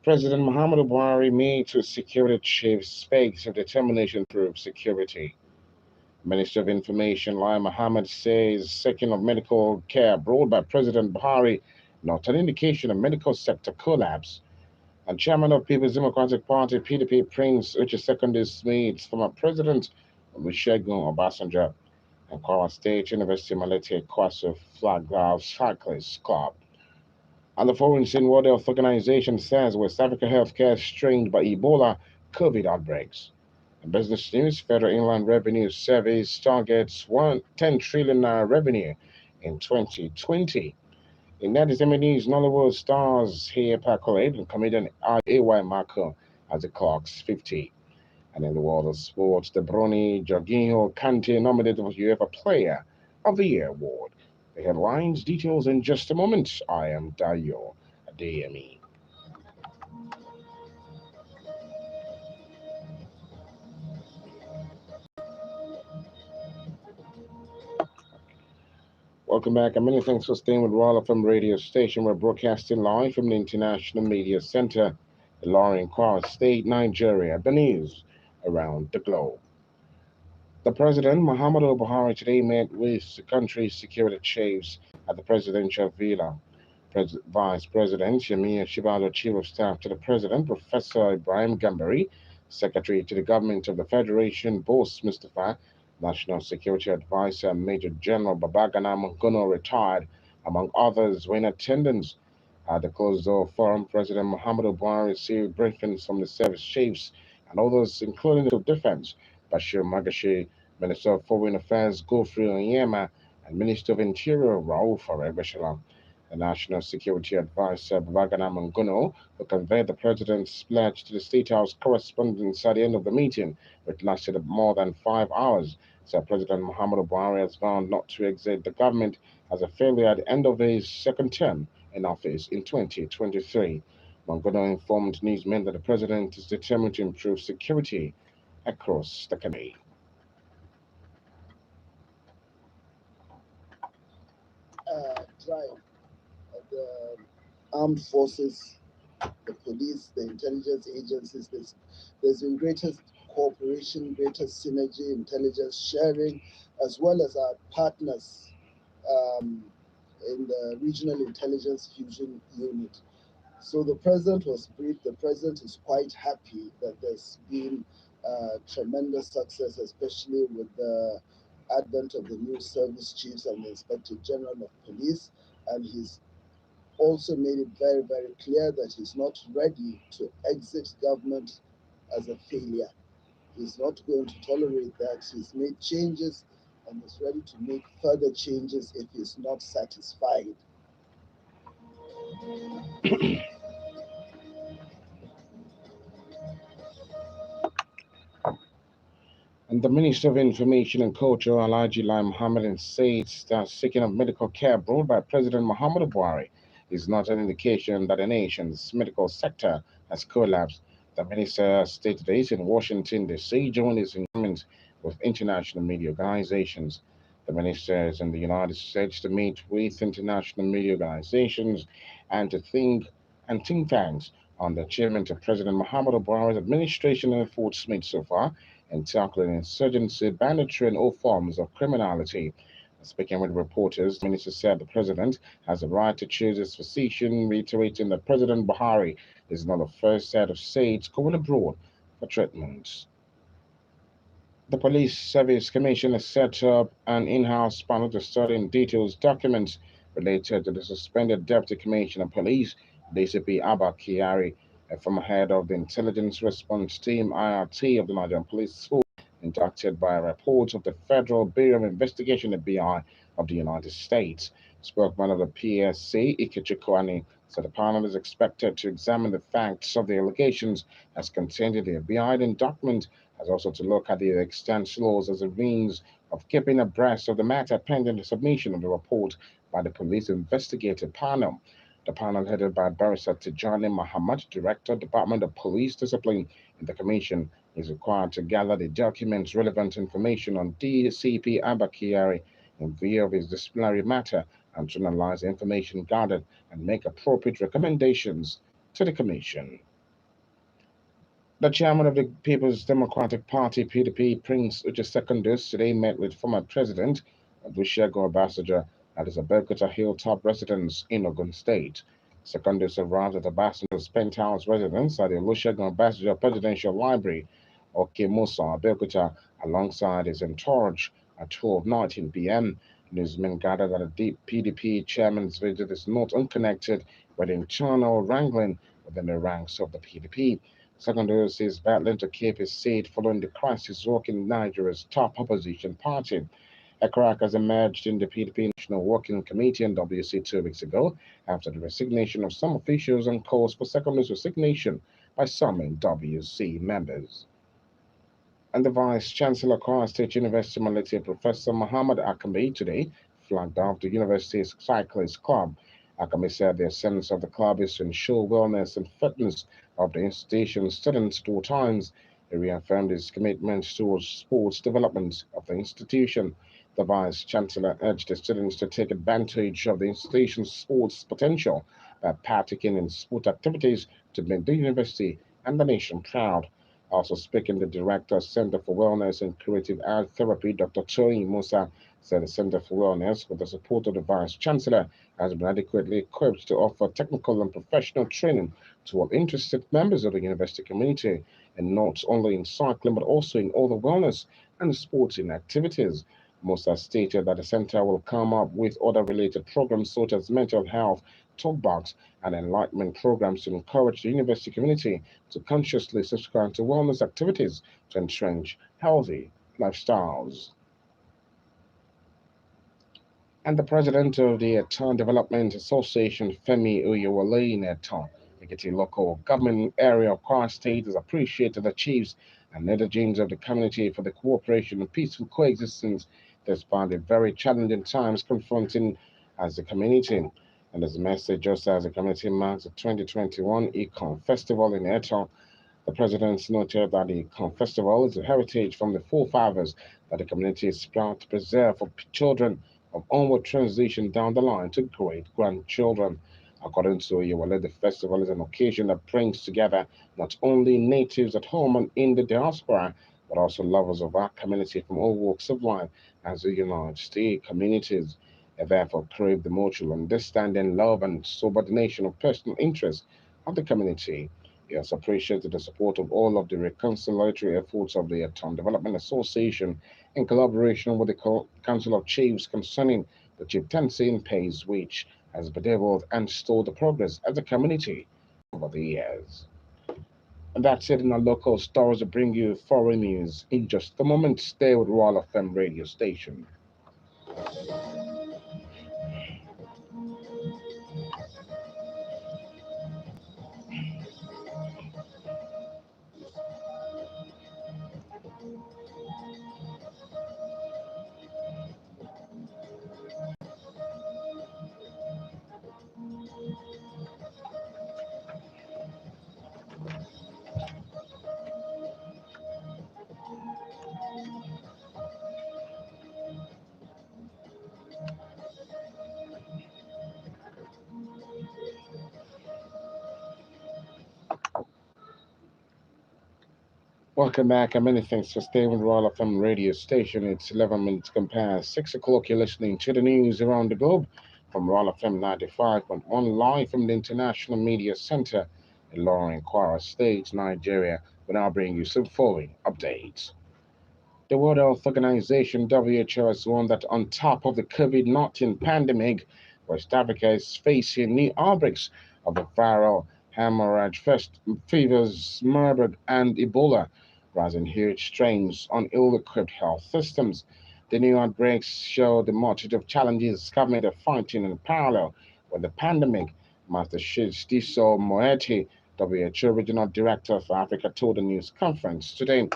President Muhammadu Buhari made to security chief speaks of determination to improve security. Minister of Information Lai Mohammed says seeking of medical care brought by President Buhari not an indication of medical sector collapse. And Chairman of People's Democratic Party (PDP) Prince Uche meets former President Olusegun Obasanjo and Kwara State University Malete Kwasu Flag Cyclists Club. And the Foreign World Health Organization says West Africa healthcare is strained by Ebola COVID outbreaks. In business news, Federal Inland Revenue Service targets 10 trillion naira revenue in 2020. In entertainment news, Nollywood stars here percolate and comedian AY Marco as it clocks 50. And in the world of sports, De Bruyne Jorginho Kante nominated for UEFA Player of the Year award. The headlines, details in just a moment. I am Dayo Adeyemi. Welcome back, and many thanks for staying with Royal FM radio station. We're broadcasting live from the International Media Center, Ilorin, Kwara State, Nigeria. The news around the globe. The President, Muhammadu Buhari, today met with the country's security chiefs at the presidential villa. Vice President Yemi Shibalo, Chief of Staff to the President, Professor Ibrahim Gambari, Secretary to the Government of the Federation, Boss Mustafa, National Security Advisor Major General Babagana Mungono, retired, among others, were in attendance. At the closed-door forum, President Muhammadu Buhari received briefings from the service chiefs and others, including the Defense, Bashir Magashi, Minister of Foreign Affairs Godfrey Onyema, and Minister of Interior Rauf Aregbesola. The National Security Advisor Babagana Mungono, who conveyed the President's pledge to the State House correspondents at the end of the meeting, which lasted more than 5 hours, said President Muhammadu Buhari has vowed not to exit the government as a failure at the end of his second term in office in 2023. Mungono informed newsmen that the President is determined to improve security across the country. Drive the armed forces, the police, the intelligence agencies. There's been greater cooperation, greater synergy, intelligence sharing, as well as our partners in the Regional Intelligence Fusion Unit. So the president was briefed. The president is quite happy that there's been tremendous success, especially with the advent of the new service chiefs and the inspector general of police. And he's also made it very, very clear that he's not ready to exit government as a failure. He's not going to tolerate that. He's made changes and is ready to make further changes if he's not satisfied. And the Minister of Information and Culture, Alhaji Lai Mohammed, says that seeking of medical care brought by President Muhammadu Buhari is not an indication that the nation's medical sector has collapsed. The minister stated this in Washington, D.C., during his engagement with international media organizations. The minister is in the United States to meet with international media organizations and to think tanks on the achievement of President Muhammadu Buhari's administration and efforts made so far in tackling insurgency, banditry, and all forms of criminality. Speaking with reporters, the minister said the president has the right to choose his physician, reiterating that President Buhari is not the first set of states going abroad for treatment. The Police Service Commission has set up an in-house panel to study in details documents related to the suspended Deputy Commissioner of Police, DCP Abba Kiari, a former head of the Intelligence Response Team (IRT) of the Nigerian Police Force, inducted by a report of the Federal Bureau of Investigation (FBI) of the United States. Spokesman of the PSC, Ikechukwu, said the panel is expected to examine the facts of the allegations as contained in the FBI document, as also to look at the extant laws as a means of keeping abreast of the matter pending the submission of the report by the police investigative panel. The panel, headed by Barrister Tijani Muhammad, Director, Department of Police Discipline in the Commission, is required to gather the documents relevant information on DCP Abakari in view of his disciplinary matter and to analyze the information gathered and make appropriate recommendations to the Commission. The chairman of the People's Democratic Party (PDP), Prince Uche Secondus, today met with former President Olusegun Obasanjo at his Abeokuta Hilltop residence in Ogun State. Secondus arrived at Obasanjo's penthouse residence at the Olusegun Obasanjo Presidential Library, Okemosa, Abeokuta, alongside his entourage at 12:19 p.m. Newsmen gathered that the PDP chairman's visit is not unconnected with internal wrangling within the ranks of the PDP. Secondus is battling to keep his seat following the crisis rocking Nigeria's top opposition party. A crack has emerged in the PDP National Working Committee and WC 2 weeks ago after the resignation of some officials and calls for Secondus' resignation by some WC members. And the Vice Chancellor of Kwara State University, Malaysia, Professor Muhammad Akami, today flagged off the university's cyclist club. Akami said the essence of the club is to ensure wellness and fitness of the institution's students at all times. He reaffirmed his commitment towards sports development of the institution. The Vice Chancellor urged the students to take advantage of the institution's sports potential by partaking in sport activities to make the university and the nation proud. Also speaking, the director, Center for Wellness and Creative Art Therapy, Dr. Toyin Musa, said the Center for Wellness, with the support of the Vice Chancellor, has been adequately equipped to offer technical and professional training to all interested members of the university community, and not only in cycling but also in other wellness and sporting activities. Musa stated that the center will come up with other related programs such as mental health, talkbacks, and enlightenment programs to encourage the university community to consciously subscribe to wellness activities to entrench healthy lifestyles. And the president of the Town Development Association, Femi Oyewole in Eton, Ekiti local government area of Kwara State, has appreciated the chiefs and netizens of the community for the cooperation and peaceful coexistence despite the very challenging times confronting as a community. And as a message, just as the community marks the 2021 Econ Festival in Eton, the president noted that the Corn Festival is a heritage from the forefathers that the community is proud to preserve for children of onward transition down the line to great grandchildren. According to Yewale, the festival is an occasion that brings together not only natives at home and in the diaspora, but also lovers of our community from all walks of life as we unite the communities. And therefore crave the mutual understanding, love, and subordination of personal interests of the community. He has appreciated the support of all of the reconciliatory efforts of the Town Development Association in collaboration with the Council of Chiefs concerning the chieftaincy in Pays, which has bedeviled and stalled the progress as a community over the years. And that's it in our local stories to bring you foreign news. In just a moment, stay with Royal FM radio station. Welcome back, and many thanks for staying with Royal FM radio station. It's 11 minutes past 6 o'clock. You're listening to the news around the globe from Royal FM 95.1, live from the International Media Center in Loring, Kwara State, Nigeria. We now bring you some following updates. The World Health Organization (WHO) has warned that on top of the COVID-19 pandemic, West Africa is facing new outbreaks of the viral hemorrhage fevers, Marburg, and Ebola, rising huge strains on ill-equipped health systems. The new outbreaks show the multitude of challenges government are fighting in parallel with the pandemic. Master Shidiso Moeti, WHO Regional Director for Africa, told the news conference today.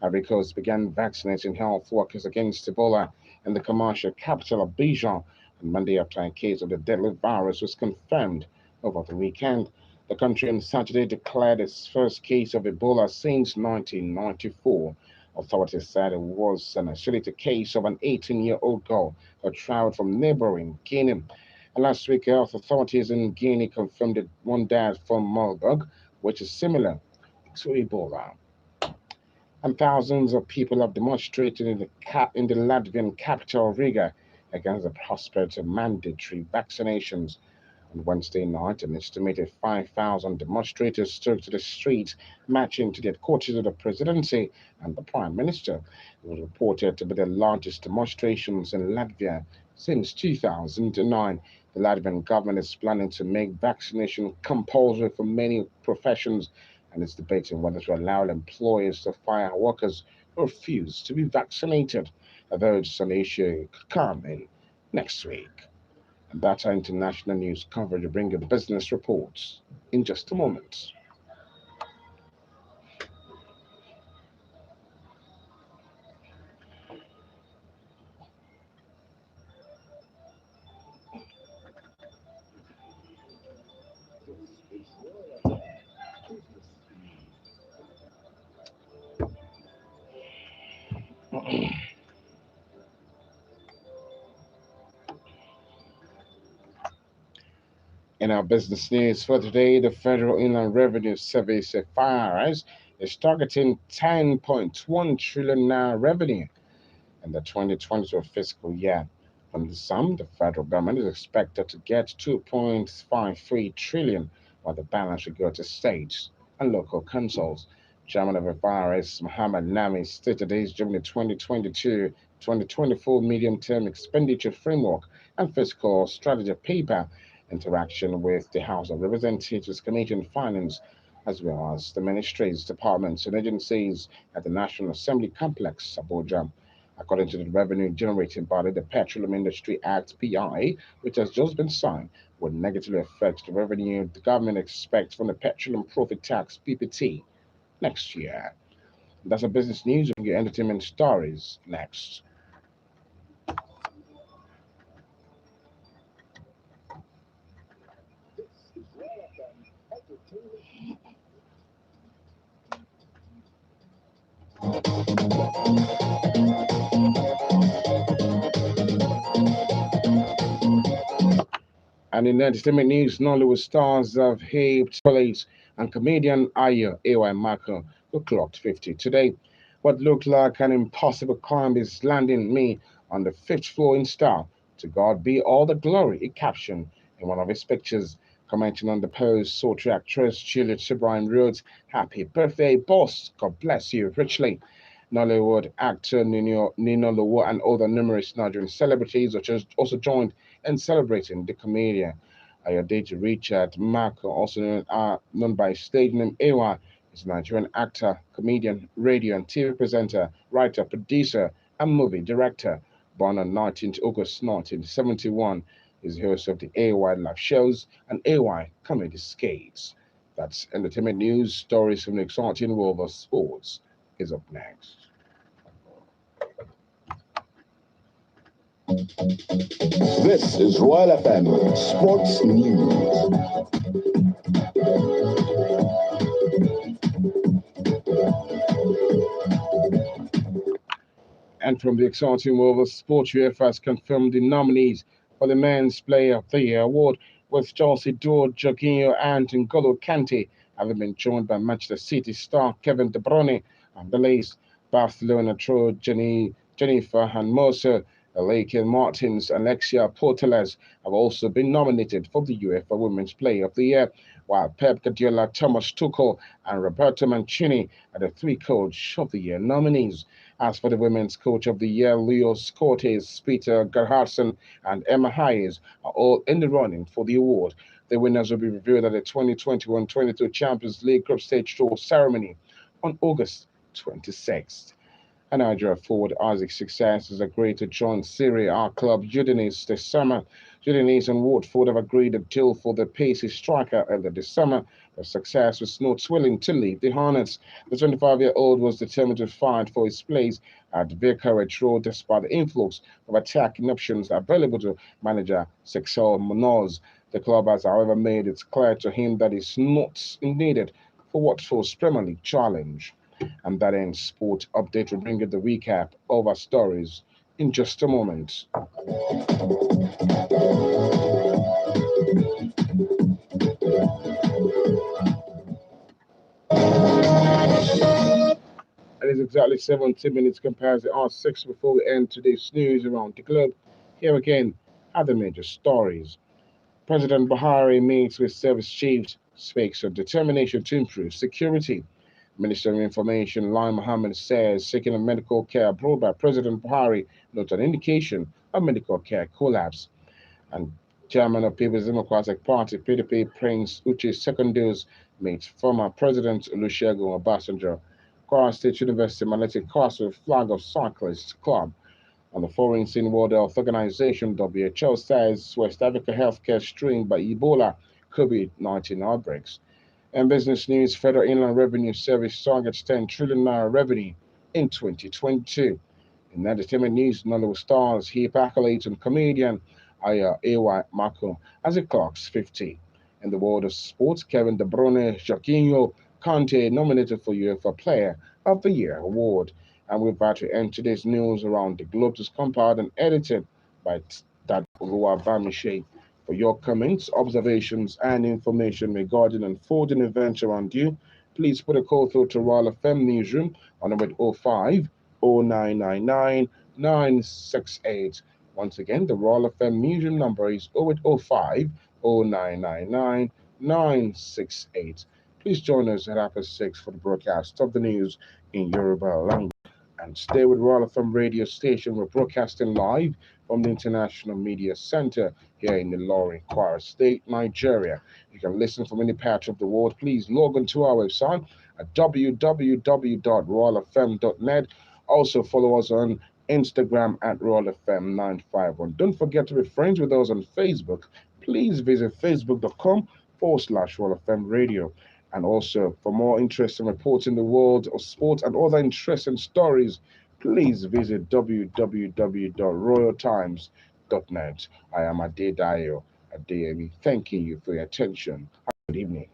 Ivory Coast began vaccinating health workers against Ebola in the commercial capital of Abidjan on Monday after a case of the deadly virus was confirmed over the weekend. The country on Saturday declared its first case of Ebola since 1994. Authorities said it was an isolated case of an 18-year-old girl who traveled from neighboring Guinea. And last week, health authorities in Guinea confirmed that one died from Marburg, which is similar to Ebola. And thousands of people have demonstrated in the Latvian capital Riga against the prospect of mandatory vaccinations. On Wednesday night, an estimated 5,000 demonstrators took to the streets, marching to the headquarters of the presidency and the prime minister. It was reported to be the largest demonstrations in Latvia since 2009. The Latvian government is planning to make vaccination compulsory for many professions and is debating whether to allow employers to fire workers who refuse to be vaccinated. A vote on the issue could come in next week. And that's our international news coverage. We bring you the business reports in just a moment. In our business news for today, the Federal Inland Revenue Service (FIRS) is targeting 10.1 trillion naira revenue in the 2022 fiscal year. From the sum, the federal government is expected to get 2.53 trillion, while the balance will go to states and local councils. Chairman of FIRS, Mohammed Nami, stated this during the 2022-2024 medium-term expenditure framework and fiscal strategy paper interaction with the House of Representatives Committee on Finance, as well as the ministries, departments, and agencies at the National Assembly Complex, Abuja. According to the revenue generating body, the Petroleum Industry Act (PI), which has just been signed, would negatively affect the revenue the government expects from the Petroleum Profit Tax (PPT) next year. That's a business news. We get entertainment stories next. And in entertainment news, Nollywood stars of Habe Police and comedian Ayo A.Y. Marco, who clocked 50 today. What looked like an impossible climb is landing me on the fifth floor in style. To God be all the glory, he captioned in one of his pictures. Commenting on the post, sultry actress Juliet Sobrine wrote, "Happy birthday, boss. God bless you richly." Nollywood actor Nino Lowo and other numerous Nigerian celebrities also joined in celebrating the comedian. Ayodeji Richard Marco, also known by his stage name Ewa, is a Nigerian actor, comedian, radio and TV presenter, writer, producer, and movie director. Born on 19th August 1971, is the host of the AY live shows and AY comedy skits. That's entertainment news. Stories from the exciting world of sports is up next. This is Royal FM Sports News. And from the exciting world of sports, UEFA has confirmed the nominees for the Men's Player of the Year award, with Chelsea duo Jorginho and N'Golo Kante having been joined by Manchester City star Kevin De Bruyne on the list. Barcelona trio Jennifer Hermoso, Alexia Martins, and Alexia Portales have also been nominated for the UEFA Women's Player of the Year, while Pep Guardiola, Thomas Tuchel, and Roberto Mancini are the three Coach of the Year nominees. As for the Women's Coach of the Year, Leo Scottis, Peter Gerhardsen, and Emma Hayes are all in the running for the award. The winners will be revealed at the 2021-22 Champions League Group Stage Tour ceremony on August 26th. And Nigeria forward Isaac's success is agreed to join Serie A club Udinese this summer. Udinese and Watford have agreed a deal for the pacey striker earlier this summer, but success was not willing to leave the Hornets. The 25-year-old was determined to fight for his place at Vicarage Road despite the influx of attacking options available to manager Sexel Munoz. The club has, however, made it clear to him that he's not needed for Watford's Premier League challenge. And that ends Sport Update. We'll bring you the recap of our stories in just a moment. And it's exactly 17 minutes compared to our 6 before we end today's news around the globe. Here again are the major stories. President Buhari meets with service chiefs, speaks of determination to improve security. Minister of Information Lai Mohammed says seeking of medical care abroad by President Buhari not an indication of medical care collapse. And Chairman of People's Democratic Party (PDP) Prince Uche Secondos meets former President Olusegun Obasanjo. Kwara State University magnetic cross with flag of Cyclists Club. On the foreign scene, World Health Organization (WHO) says West Africa healthcare strained by Ebola COVID-19 outbreaks. And business news: Federal Inland Revenue Service targets 10 trillion naira revenue in 2022. In entertainment news, Nollywood stars heap accolades on comedian Aya A.Y. Marco as he clocks 50. In the world of sports, Kevin De Bruyne, Jorginho, Kante nominated for UEFA Player of the Year award. And we're about to end today's news around the globe is compiled and edited by Dadua Bamishe. For your comments, observations, and information regarding unfolding events around you, please put a call through to Royal FM Newsroom on number 05 0999 968. Once again, the Royal FM Newsroom number is 0805 0999 968. Please join us at half 6 for the broadcast of the news in Yoruba language. And stay with Royal FM radio station. We're broadcasting live from the International Media Center here in Ilorin, Kwara State, Nigeria. You can listen from any part of the world. Please log on to our website at www.royalfm.net. Also follow us on Instagram at RoyalFM951. Don't forget to be friends with us on Facebook. Please visit facebook.com/RoyalFM Radio. And also, for more interesting reports in the world of sports and other interesting stories, please visit www.royaltimes.net. I am Adedayo Adeyemi, thanking you for your attention. Good evening.